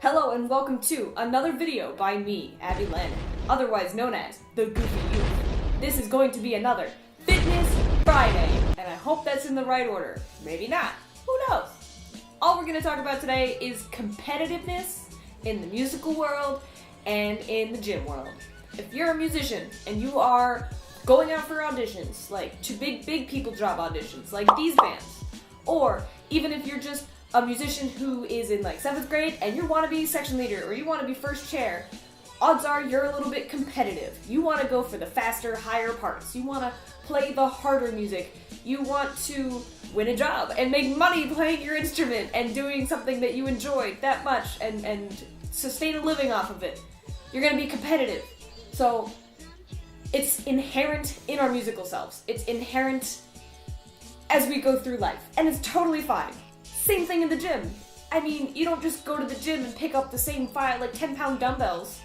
Hello and welcome to another video by me, Abby Len, otherwise known as the Goofyeuph. This is going to be another Fitness Friday, and I hope that's in the right order. Maybe not. Who knows? All we're going to talk about today is competitiveness in the musical world and in the gym world. If you're a musician and you are going out for auditions, like to big people job auditions, like these bands, or even if you're just a musician who is in like 7th grade and you want to be section leader or you want to be first chair, odds are you're a little bit competitive. You want to go for the faster, higher parts. You want to play the harder music. You want to win a job and make money playing your instrument and doing something that you enjoy that much and sustain a living off of it. You're going to be competitive. So it's inherent in our musical selves. It's inherent as we go through life, and it's totally fine. Same thing in the gym. I mean, you don't just go to the gym and pick up the same 10-pound dumbbells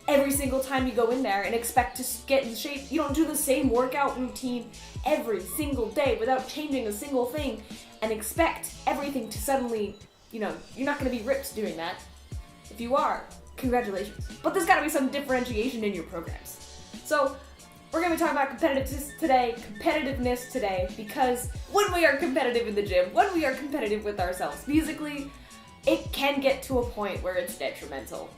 every single time you go in there and expect to get in shape. You don't do the same workout routine every single day without changing a single thing and expect everything to suddenly, you're not going to be ripped doing that. If you are, congratulations. But there's got to be some differentiation in your programs. So we're going to be talking about competitiveness today, because when we are competitive in the gym, when we are competitive with ourselves musically, it can get to a point where it's detrimental.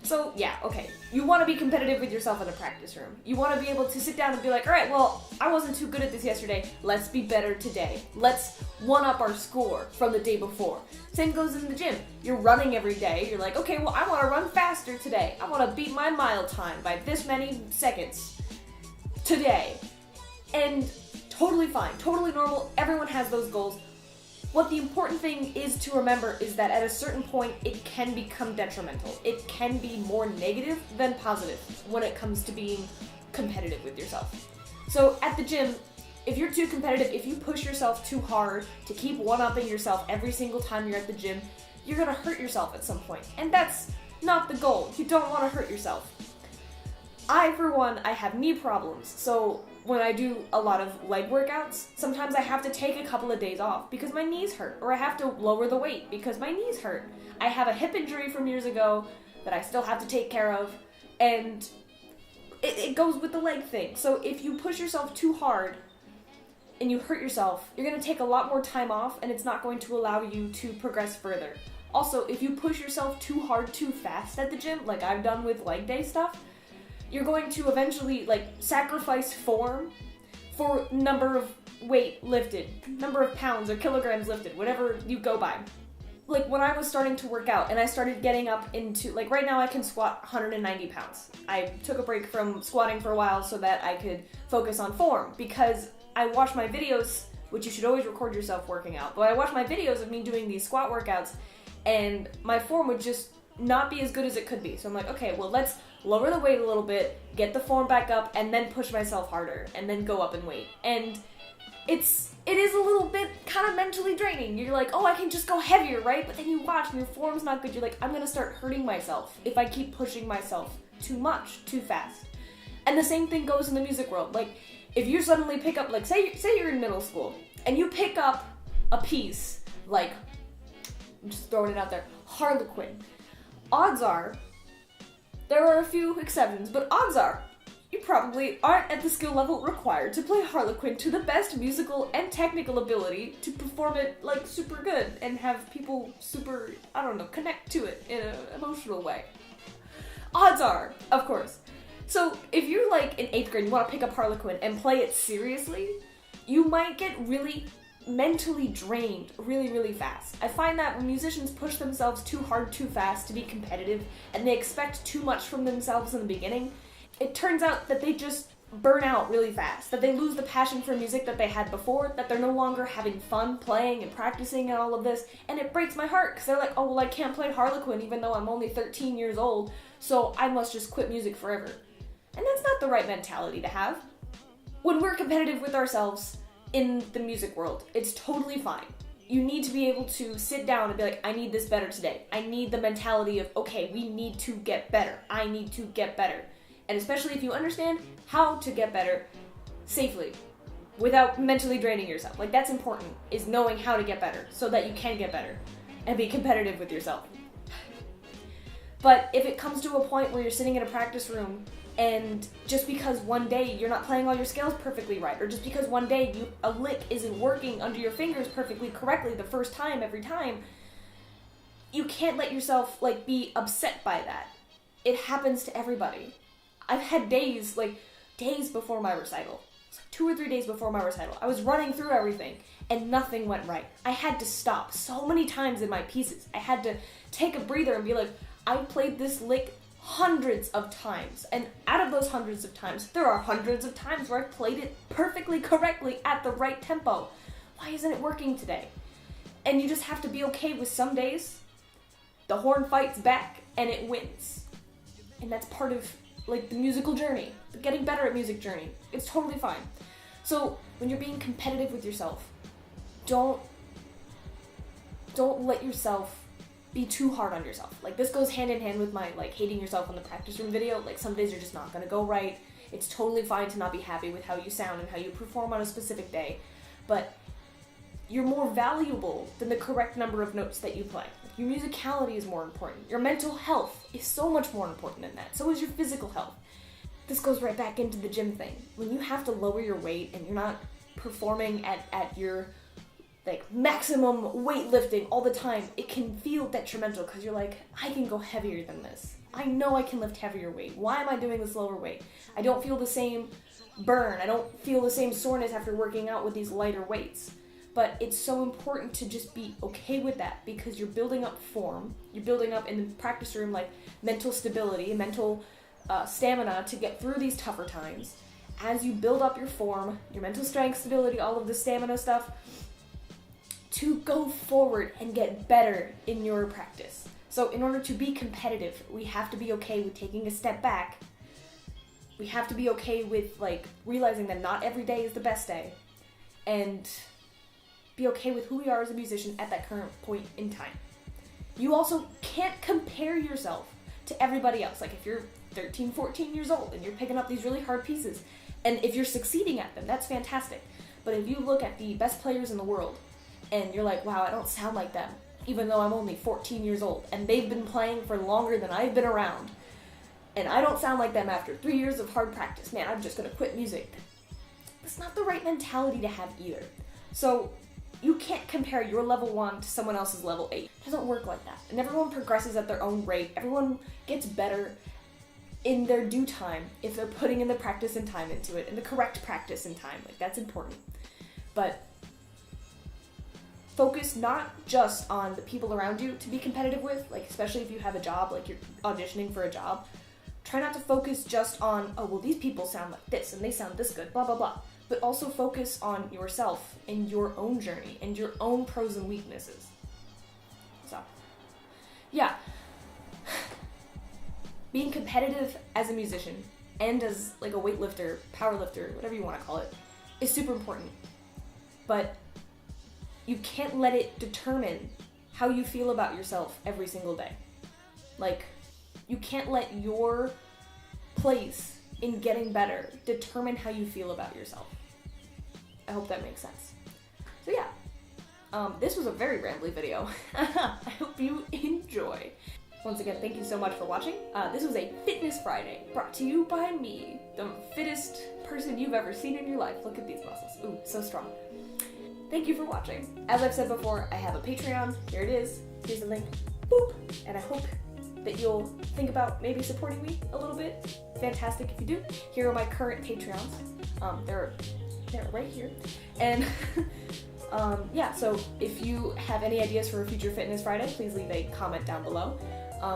So yeah, okay, you want to be competitive with yourself in a practice room. You want to be able to sit down and be like, all right, well, I wasn't too good at this yesterday. Let's be better today. Let's one-up our score from the day before. Same goes in the gym. You're running every day. You're like, okay, well, I want to run faster today. I want to beat my mile time by this many seconds today. And totally fine, totally normal. Everyone has those goals. What the important thing is to remember is that at a certain point, it can become detrimental. It can be more negative than positive when it comes to being competitive with yourself. So at the gym, if you're too competitive, if you push yourself too hard to keep one-upping yourself every single time you're at the gym, you're gonna hurt yourself at some point. And that's not the goal. You don't want to hurt yourself. For one, I have knee problems, so when I do a lot of leg workouts, sometimes I have to take a couple of days off because my knees hurt, or I have to lower the weight because my knees hurt. I have a hip injury from years ago that I still have to take care of, and it goes with the leg thing. So if you push yourself too hard and you hurt yourself, you're going to take a lot more time off, and it's not going to allow you to progress further. Also, if you push yourself too hard too fast at the gym, like I've done with leg day stuff, you're going to eventually sacrifice form for number of weight lifted, number of pounds or kilograms lifted, whatever you go by. When I was starting to work out and I started getting up into, right now I can squat 190 pounds. I took a break from squatting for a while so that I could focus on form, because I watch my videos, which you should always record yourself working out, but I watch my videos of me doing these squat workouts and my form would just not be as good as it could be. So I'm like, okay, well, let's lower the weight a little bit, get the form back up, and then push myself harder, and then go up in weight. And it is a little bit kind of mentally draining. You're like, oh, I can just go heavier, right? But then you watch and your form's not good. You're like, I'm gonna start hurting myself if I keep pushing myself too much, too fast. And the same thing goes in the music world. If you suddenly pick up, say you're in middle school, and you pick up a piece, I'm just throwing it out there, Harlequin. Odds are, there are a few exceptions, but odds are, you probably aren't at the skill level required to play Harlequin to the best musical and technical ability to perform it super good and have people connect to it in an emotional way. Odds are, of course. So if you're in 8th grade and you want to pick up Harlequin and play it seriously, you might get really mentally drained really, really fast. I find that when musicians push themselves too hard too fast to be competitive and they expect too much from themselves in the beginning, it turns out that they just burn out really fast, that they lose the passion for music that they had before, that they're no longer having fun playing and practicing and all of this, and it breaks my heart because they're like, oh, well, I can't play Harlequin even though I'm only 13 years old, so I must just quit music forever. And that's not the right mentality to have. When we're competitive with ourselves in the music world, it's totally fine. You need to be able to sit down and be like, I need this better today. I need the mentality of, okay, we need to get better. I need to get better. And especially if you understand how to get better safely without mentally draining yourself. That's important, is knowing how to get better so that you can get better and be competitive with yourself. But if it comes to a point where you're sitting in a practice room and just because one day you're not playing all your scales perfectly right, or just because one day a lick isn't working under your fingers perfectly correctly the first time every time, you can't let yourself like be upset by that. It happens to everybody. I've had days before my recital, 2 or 3 days before my recital, I was running through everything and nothing went right. I had to stop so many times in my pieces. I had to take a breather and be like, I played this lick hundreds of times, and out of those hundreds of times, there are hundreds of times where I played it perfectly correctly at the right tempo. Why isn't it working today? And you just have to be okay with some days the horn fights back and it wins. And that's part of like the musical journey, the getting better at music journey. It's totally fine. So when you're being competitive with yourself, don't let yourself be too hard on yourself. Like this goes hand in hand with my like hating yourself on the practice room video. Like some days you're just not gonna go right. It's totally fine to not be happy with how you sound and how you perform on a specific day, but you're more valuable than the correct number of notes that you play. Your musicality is more important. Your mental health is so much more important than that. So is your physical health. This goes right back into the gym thing. When you have to lower your weight and you're not performing at your like maximum weightlifting all the time, it can feel detrimental because you're like, I can go heavier than this. I know I can lift heavier weight. Why am I doing this lower weight? I don't feel the same burn. I don't feel the same soreness after working out with these lighter weights. But it's so important to just be okay with that because you're building up form. You're building up in the practice room like mental stability, mental stamina to get through these tougher times. As you build up your form, your mental strength, stability, all of the stamina stuff, to go forward and get better in your practice. So in order to be competitive, we have to be okay with taking a step back. We have to be okay with like realizing that not every day is the best day. And be okay with who we are as a musician at that current point in time. You also can't compare yourself to everybody else. Like if you're 13, 14 years old and you're picking up these really hard pieces, and if you're succeeding at them, that's fantastic. But if you look at the best players in the world and you're like, wow, I don't sound like them, even though I'm only 14 years old and they've been playing for longer than I've been around, and I don't sound like them after 3 years of hard practice, man, I'm just gonna quit music. That's not the right mentality to have either. So you can't compare your level 1 to someone else's level 8. It doesn't work like that. And everyone progresses at their own rate. Everyone gets better in their due time if they're putting in the practice and time into it, and the correct practice and time. Like that's important. But focus not just on the people around you to be competitive with, like especially if you have a job, like you're auditioning for a job. Try not to focus just on, oh, well, these people sound like this and they sound this good, blah, blah, blah. But also focus on yourself and your own journey and your own pros and weaknesses. So, yeah. Being competitive as a musician and as like a weightlifter, powerlifter, whatever you want to call it, is super important. But you can't let it determine how you feel about yourself every single day. Like, you can't let your place in getting better determine how you feel about yourself. I hope that makes sense. So yeah, this was a very rambly video. I hope you enjoy. Once again, thank you so much for watching. This was a Fitness Friday brought to you by me, the fittest person you've ever seen in your life. Look at these muscles. Ooh, so strong. Thank you for watching. As I've said before, I have a Patreon. Here it is. Here's the link. Boop. And I hope that you'll think about maybe supporting me a little bit. Fantastic if you do. Here are my current Patreons. They're right here. And yeah, so if you have any ideas for a future Fitness Friday, please leave a comment down below.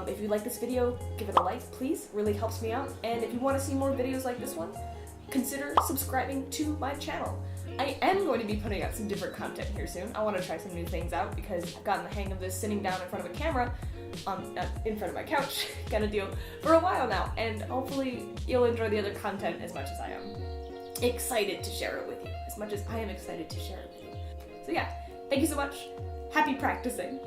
If you like this video, give it a like, please. Really helps me out. And if you want to see more videos like this one, consider subscribing to my channel. I am going to be putting out some different content here soon. I want to try some new things out because I've gotten the hang of this sitting down in front of a camera, in front of my couch, kind of deal, for a while now. And hopefully you'll enjoy the other content as much as I am excited to share it with you, as much as I am excited to share it with you. So yeah, thank you so much. Happy practicing.